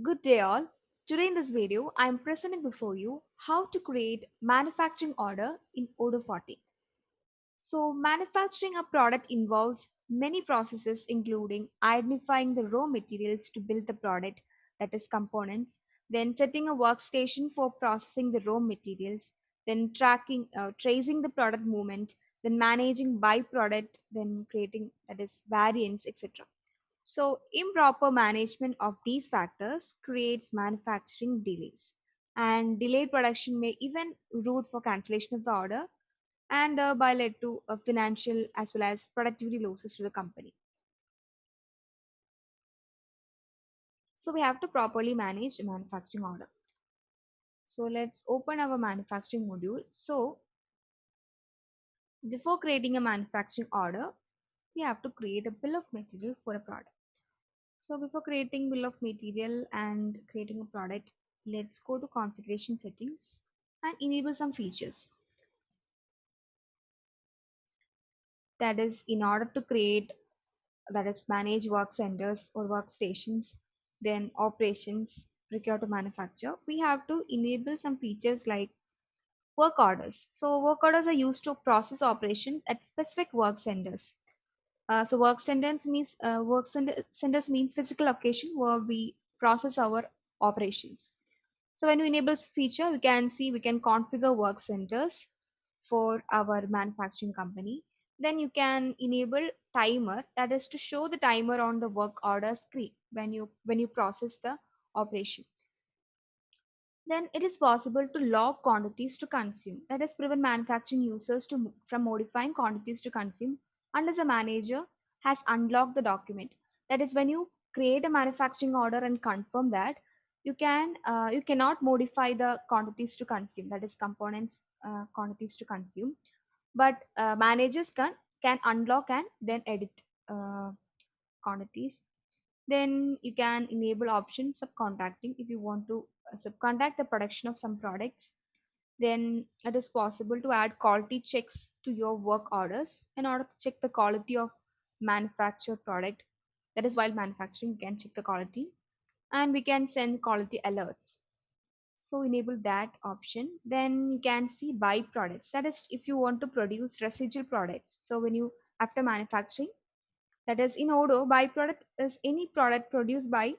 Good day all. Today in this video, I am presenting before you how to create manufacturing order in Odoo 14. So manufacturing a product involves many processes including identifying the raw materials to build the product, that is components, then setting a workstation for processing the raw materials, then tracing the product movement, then managing byproduct, then creating that is variants, etc. So, improper management of these factors creates manufacturing delays, and delayed production may even root for cancellation of the order and thereby lead to financial as well as productivity losses to the company. So, we have to properly manage a manufacturing order. So, let's open our manufacturing module. So, before creating a manufacturing order, we have to create a bill of material for a product. So before creating bill of material and creating a product, let's go to configuration settings and enable some features. That is in order to create, that is manage work centers or workstations, then operations required to manufacture, we have to enable some features like work orders. So work orders are used to process operations at specific work centers. So centers means physical location where we process our operations. So when we enable this feature, we can see we can configure work centers for our manufacturing company. Then you can enable timer, that is to show the timer on the work order screen when you process the operation. Then it is possible to log quantities to consume. That is prevent manufacturing users from modifying quantities to consume unless a manager has unlocked the document. That is when you create a manufacturing order and confirm that you cannot modify the quantities to consume. That is components quantities to consume, but managers can unlock and then edit quantities. Then you can enable option subcontracting if you want to subcontract the production of some products. Then it is possible to add quality checks to your work orders in order to check the quality of manufactured product. That is while manufacturing, you can check the quality and we can send quality alerts. So enable that option. Then you can see byproducts. That is if you want to produce residual products. So when you after manufacturing, that is in Odoo, byproduct is any product produced by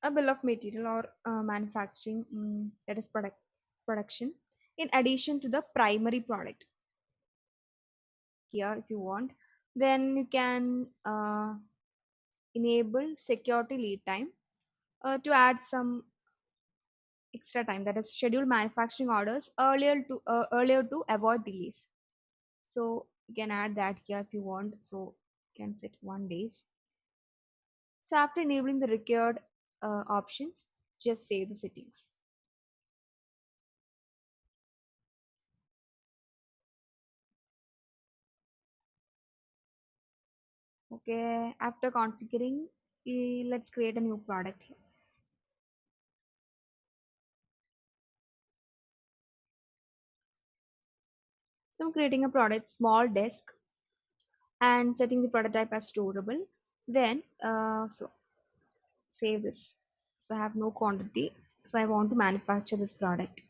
a bill of material or manufacturing, that is production in addition to the primary product. Here if you want, then you can enable security lead time to add some extra time, that is schedule manufacturing orders earlier to avoid delays. So you can add that here if you want. So you can set 1 days. So after enabling the required options, just save the settings. Okay, after configuring, let's create a new product here. So I'm creating a product, small desk, and setting the prototype as storable. Then, so save this. So I have no quantity. So I want to manufacture this product.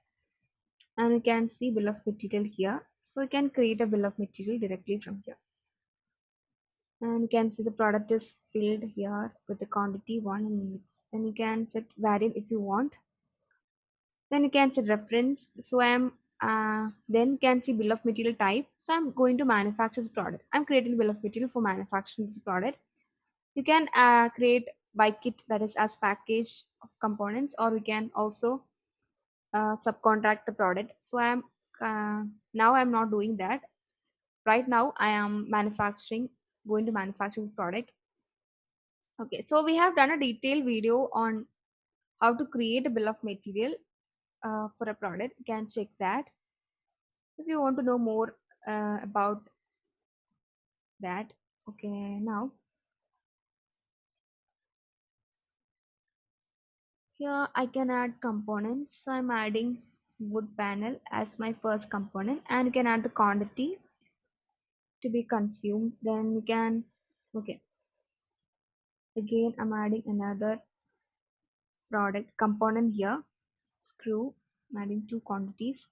And you can see bill of material here. So you can create a bill of material directly from here. And you can see the product is filled here with the quantity 1 minutes. And you can set variant if you want. Then you can set reference. So I'm then you can see bill of material type. So I'm going to manufacture this product. I'm creating bill of material for manufacturing this product. You can create by kit, that is as package of components, or we can also subcontract the product. So now I'm not doing that. Right now I am going to manufacture this product. Okay, so we have done a detailed video on how to create a bill of material for a product. You can check that if you want to know more about that. Okay, now here I can add components. So I'm adding wood panel as my first component, and you can add the quantity to be consumed. Then you can, okay, again I'm adding another product component here, screw, I'm adding two quantities.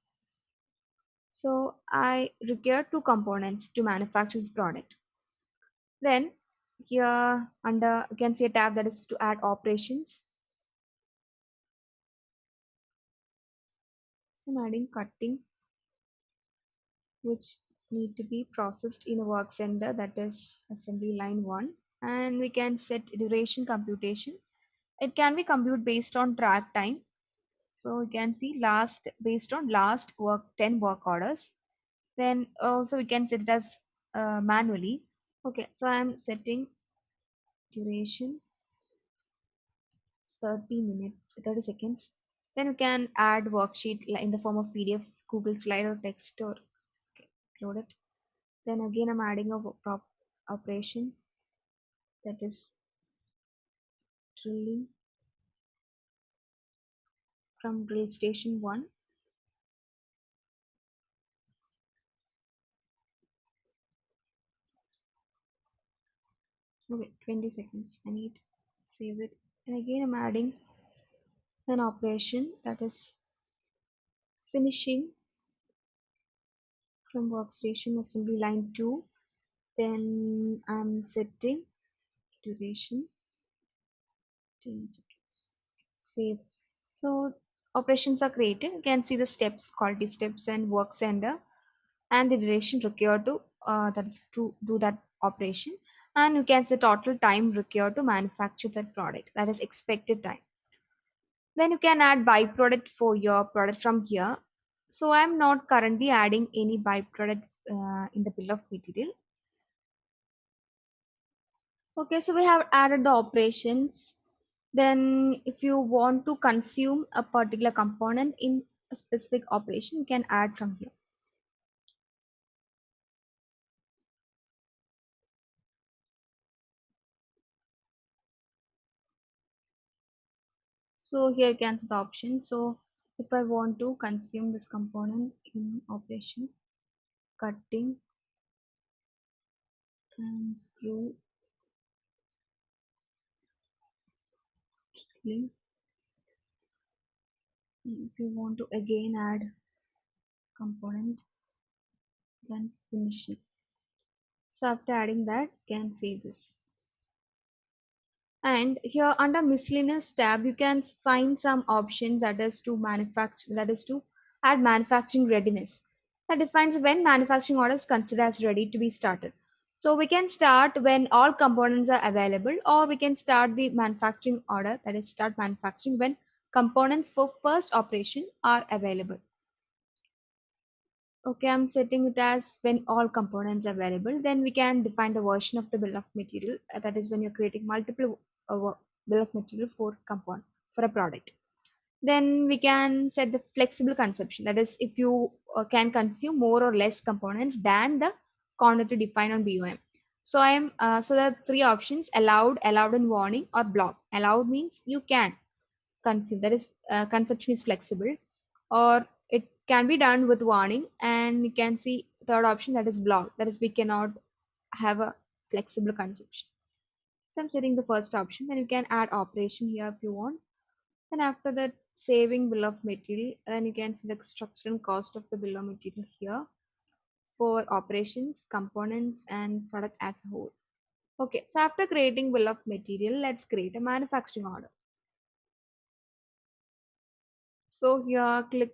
So I require two components to manufacture this product. Then here under you can see a tab that is to add operations. So I'm adding cutting, which need to be processed in a work center, that is assembly line 1. And we can set duration computation. It can be computed based on track time. So you can see last based on last work 10 work orders. Then also we can set it as manually. Okay, so I'm setting duration 30 minutes, 30 seconds. Then we can add worksheet in the form of PDF, Google slide or text or okay, upload it. Then again I'm adding a prop operation, that is drilling from drill station 1. Okay, 20 seconds. I need to save it. And again I'm adding an operation, that is finishing from workstation assembly line 2. Then I'm setting duration 10 seconds. Save this. So operations are created. You can see the steps, quality steps and work center and the duration required to that is to do that operation. And you can see total time required to manufacture that product, that is expected time. Then you can add byproduct for your product from here. So I'm not currently adding any byproduct in the bill of material. Okay, so we have added the operations. Then if you want to consume a particular component in a specific operation, you can add from here. So here you can see the option. So if I want to consume this component in operation, cutting and screw link. If you want to again add component, then finishing. So after adding that, you can save this. And here under miscellaneous tab, you can find some options, that is to manufacture, that is to add manufacturing readiness. That defines when manufacturing order is considered as ready to be started. So we can start when all components are available, or we can start the manufacturing order, that is start manufacturing when components for first operation are available. Okay, I'm setting it as when all components are available. Then we can define the version of the bill of material. That is when you're creating multiple bill of material for component for a product. Then we can set the flexible consumption. That is, if you can consume more or less components than the quantity defined on BOM. So so there are three options: allowed, allowed in warning, or block. Allowed means you can consume, that is consumption is flexible, or it can be done with warning. And you can see third option, that is block, that is we cannot have a flexible consumption. So I'm setting the first option. Then you can add operation here if you want. Then after that, saving bill of material, then you can see the structure and cost of the bill of material here for operations, components and product as a whole. Okay, so after creating bill of material, let's create a manufacturing order. So here click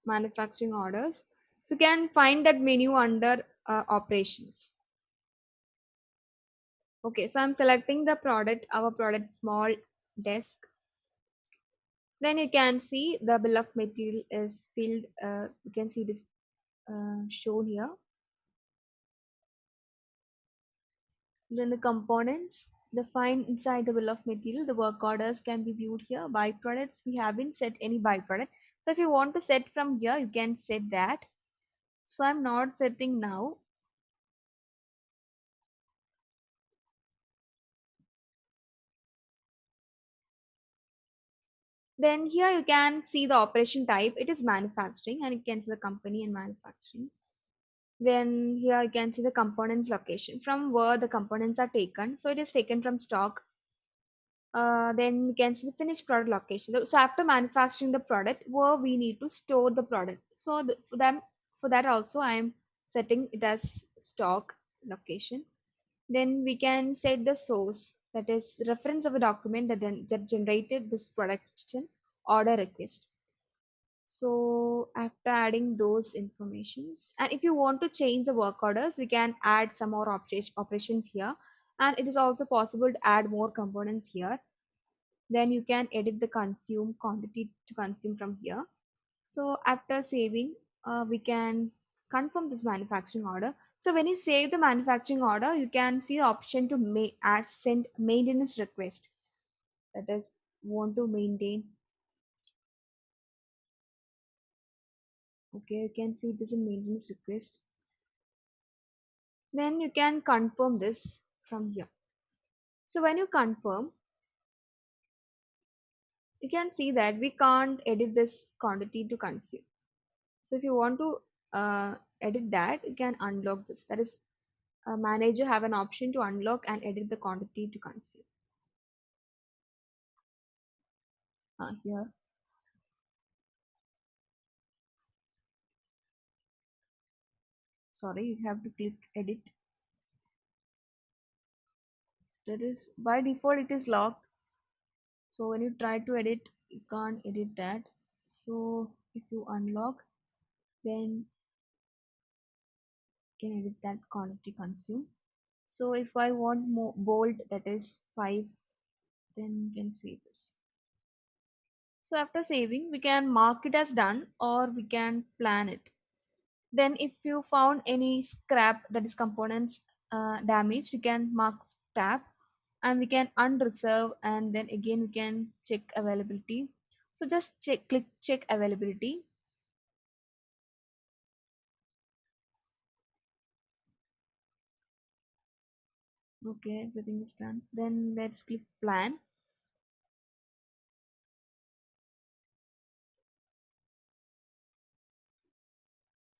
manufacturing orders. So you can find that menu under operations. Okay, so I'm selecting the product, our product small desk. Then you can see the bill of material is filled. You can see this shown here. Then the components defined inside the bill of material, the work orders can be viewed here. Byproducts, we haven't set any byproduct. So if you want to set from here, you can set that. So I'm not setting now. Then here you can see the operation type. It is manufacturing, and you can see the company and manufacturing. Then here you can see the components location from where the components are taken. So it is taken from stock. Then we can see the finished product location. So after manufacturing the product, where we need to store the product. So for that also I am setting it as stock location. Then we can set the source, that is reference of a document that generated this production order request. So after adding those informations, and if you want to change the work orders, we can add some more operations here. And it is also possible to add more components here. Then you can edit the consume quantity to consume from here. So after saving, we can confirm this manufacturing order. So when you save the manufacturing order, you can see the option to add send maintenance request. That is, want to maintain. Okay, you can see this in maintenance request. Then you can confirm this from here. So when you confirm, you can see that we can't edit this quantity to consume. So if you want to edit that, you can unlock this. That is, a manager have an option to unlock and edit the quantity to consume. Here, sorry, you have to click edit. That is, by default it is locked. So when you try to edit, you can't edit that. So if you unlock, then you can edit that quantity consume. So if I want more bold, that is 5, then you can save this. So after saving, we can mark it as done or we can plan it. Then if you found any scrap, that is components damaged, we can mark scrap and we can unreserve, and then again we can check availability. So just click check availability. Okay, everything is done. Then let's click plan.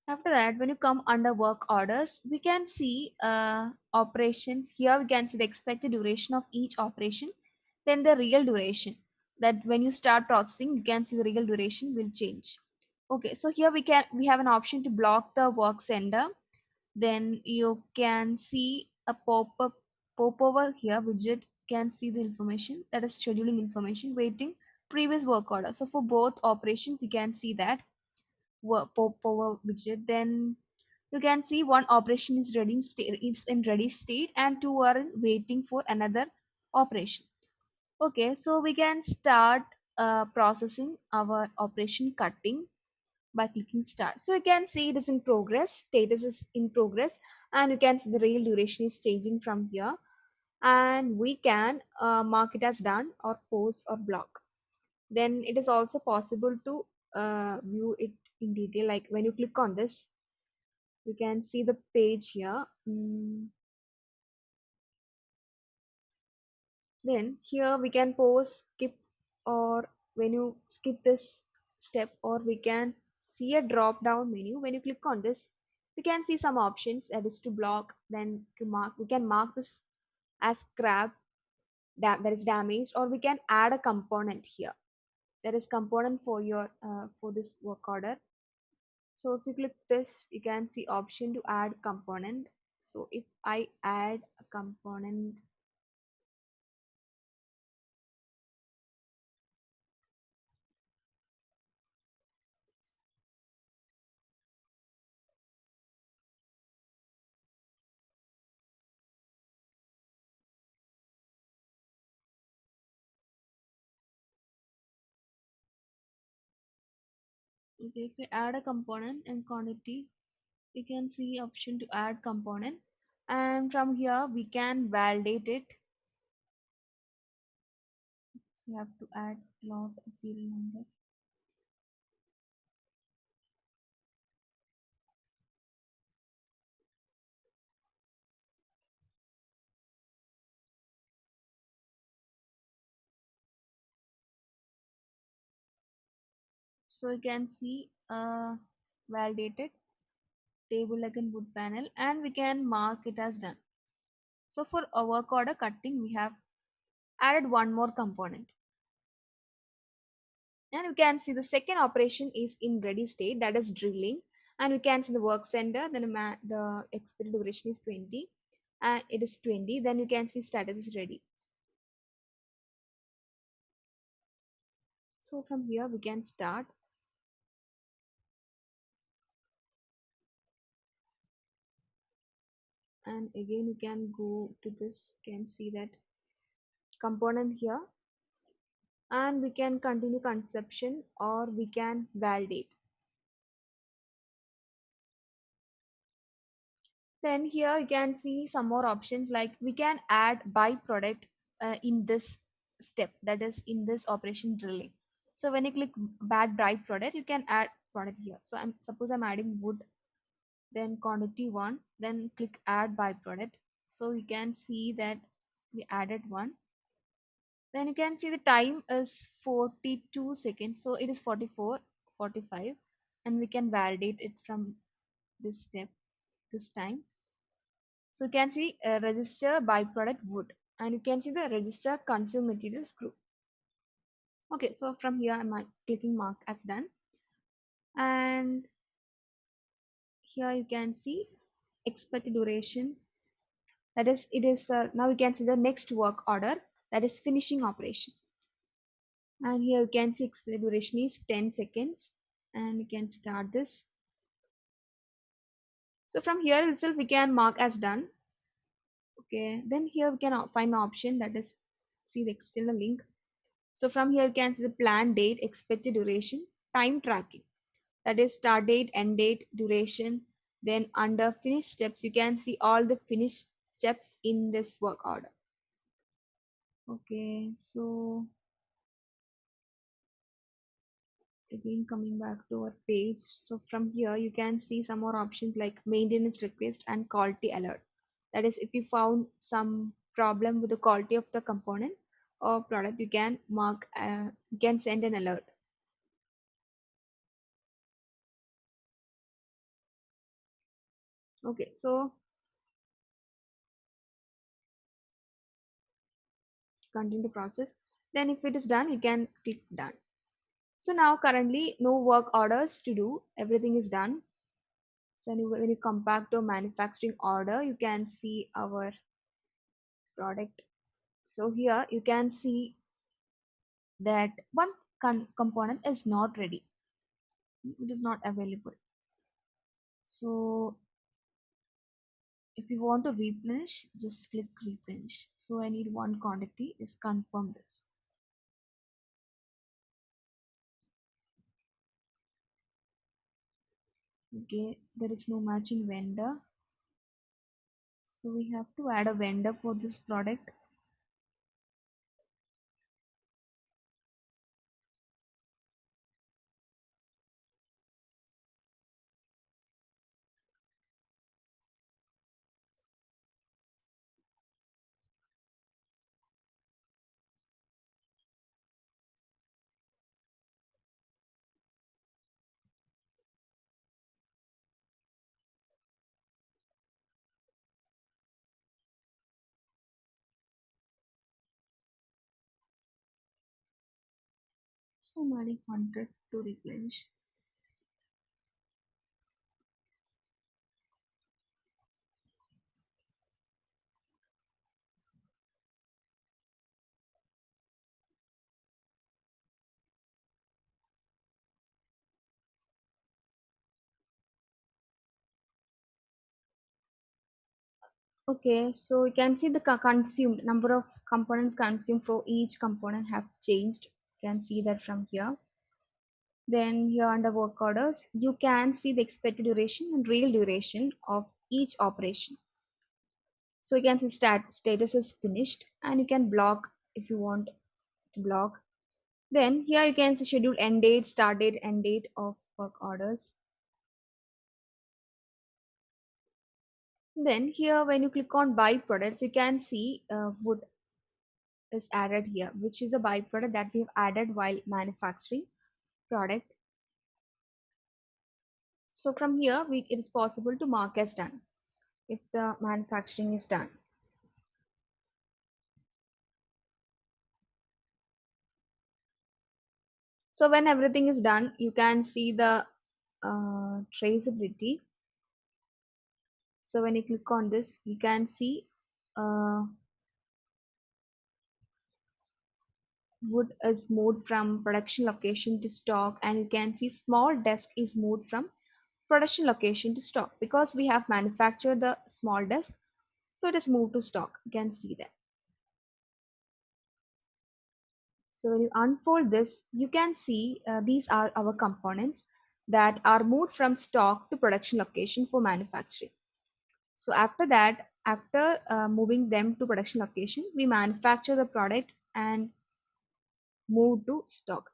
After that, when you come under work orders, we can see operations. Here we can see the expected duration of each operation, then the real duration. That when you start processing, you can see the real duration will change. Okay, so here we have an option to block the work sender. Then you can see a pop over here widget can see the information, that is scheduling information, waiting previous work order. So for both operations, you can see that pop over widget. Then you can see one operation is ready state, it's in ready state, and two are in waiting for another operation. Okay, so we can start processing our operation cutting by clicking start. So you can see it is in progress, status is in progress, and you can see the real duration is changing from here. And we can mark it as done or pause or block. Then it is also possible to view it in detail, like when you click on this, you can see the page here. Then here we can pause, skip, or when you skip this step, or we can see a drop down menu. When you click on this, we can see some options, that is to block. Then to mark, we can mark this as scrap that is damaged, or we can add a component here. There is component for your for this work order. So if you click this, you can see option to add component. So if I add a component, okay, if we add a component and quantity, we can see option to add component, and from here we can validate it. So you have to add lot serial number. So you can see validated table again wood panel, and we can mark it as done. So for a work order cutting, we have added one more component. And you can see the second operation is in ready state, that is drilling. And we can see the work center, then the expected duration is 20, and it is 20. Then you can see status is ready. So from here we can start, and again you can go to this, can see that component here, and we can continue conception or we can validate. Then here you can see some more options, like we can add byproduct in this step, that is in this operation drilling. So when you click bad byproduct, you can add product here. So I'm adding wood, then quantity 1, then click add byproduct. So you can see that we added one. Then you can see the time is 42 seconds, so it is 44, 45, and we can validate it from this step, this time. So you can see register byproduct wood, and you can see the register consume materials group. Okay, so from here I'm clicking mark as done, and here you can see expected duration, that is it is now you can see the next work order, that is finishing operation. And here you can see expected duration is 10 seconds, and you can start this. So from here itself we can mark as done. Okay, then here we can find an option, that is see the external link. So from here you can see the plan date, expected duration, time tracking, that is start date, end date, duration. Then under finish steps you can see all the finished steps in this work order. Okay, so again coming back to our page, so from here you can see some more options like maintenance request and quality alert. That is, if you found some problem with the quality of the component or product, you can mark you can send an alert. Okay, so continue the process. Then if it is done, you can click done. So now currently no work orders to do, everything is done. So when you come back to manufacturing order, you can see our product. So here you can see that one component is not ready, it is not available. So if you want to replenish, just click replenish. So I need one quantity, is confirm this. Okay, there is no matching vendor, so we have to add a vendor for this product. So I'm adding 100 to replenish. Okay, so you can see the consumed number of components consumed for each component have changed. You can see that from here. Then here under work orders, you can see the expected duration and real duration of each operation. So you can see status is finished, and you can block if you want to block. Then here you can see schedule end date, start date, end date of work orders. Then here when you click on byproducts, you can see wood is added here, which is a byproduct that we've added while manufacturing product. So from here it is possible to mark as done if the manufacturing is done. So when everything is done, you can see the traceability. So when you click on this, you can see uh, wood is moved from production location to stock, and you can see small desk is moved from production location to stock because we have manufactured the small desk, so it is moved to stock. You can see that. So when you unfold this, you can see these are our components that are moved from stock to production location for manufacturing. So after that, after moving them to production location, we manufacture the product and move to stock.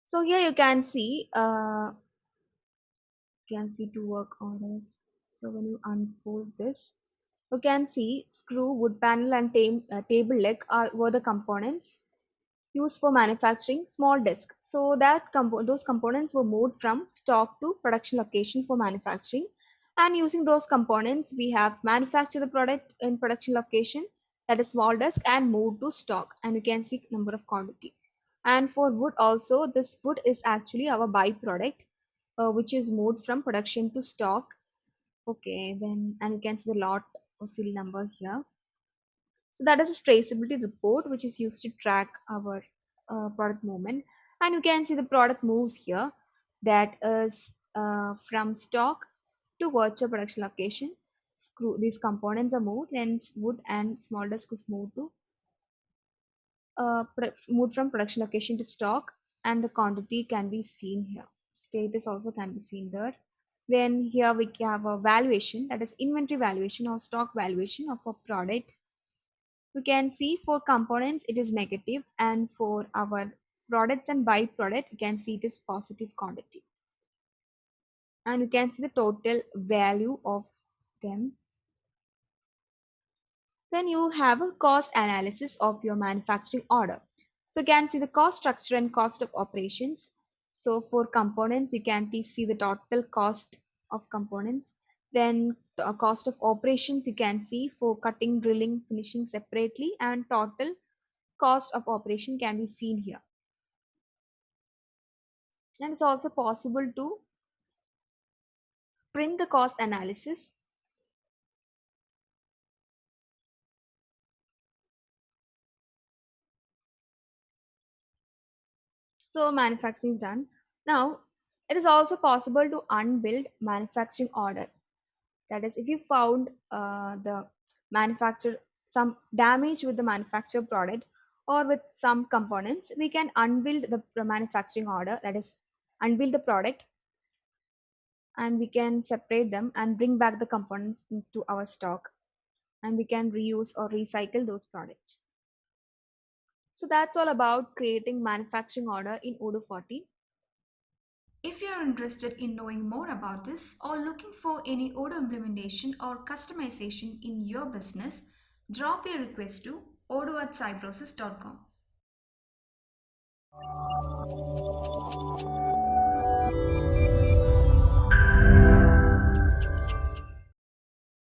So here you can see two work orders. So when you unfold this, you can see screw, wood panel, and table leg were the components used for manufacturing small disk. So those components were moved from stock to production location for manufacturing. And using those components, we have manufactured the product in production location, that is small disk, and moved to stock. And you can see number of quantity. And for wood also, this wood is actually our byproduct, which is moved from production to stock. Okay, then and you can see the lot or serial number here. So that is a traceability report which is used to track our product movement. And you can see the product moves here, that is from stock to virtual production location. Screw these components are moved, then wood and small disk is moved to moved from production location to stock, and the quantity can be seen here. Status also can be seen there. Then here we have a valuation, that is inventory valuation or stock valuation of a product. We can see for components it is negative, and for our products and byproduct you can see it is positive quantity, and you can see the total value of them. Then you have a cost analysis of your manufacturing order. So you can see the cost structure and cost of operations. So for components, you can see the total cost of components. Then cost of operations, you can see for cutting, drilling, finishing separately, and total cost of operation can be seen here. And it's also possible to print the cost analysis. So manufacturing is done. Now, it is also possible to unbuild manufacturing order. That is, if you found the manufacturer some damage with the manufactured product or with some components, we can unbuild the manufacturing order. That is, unbuild the product, and we can separate them and bring back the components into our stock, and we can reuse or recycle those products. So that's all about creating manufacturing order in Odoo 40. If you're interested in knowing more about this or looking for any Odoo implementation or customization in your business, drop your request to odoo@cybrosys.com.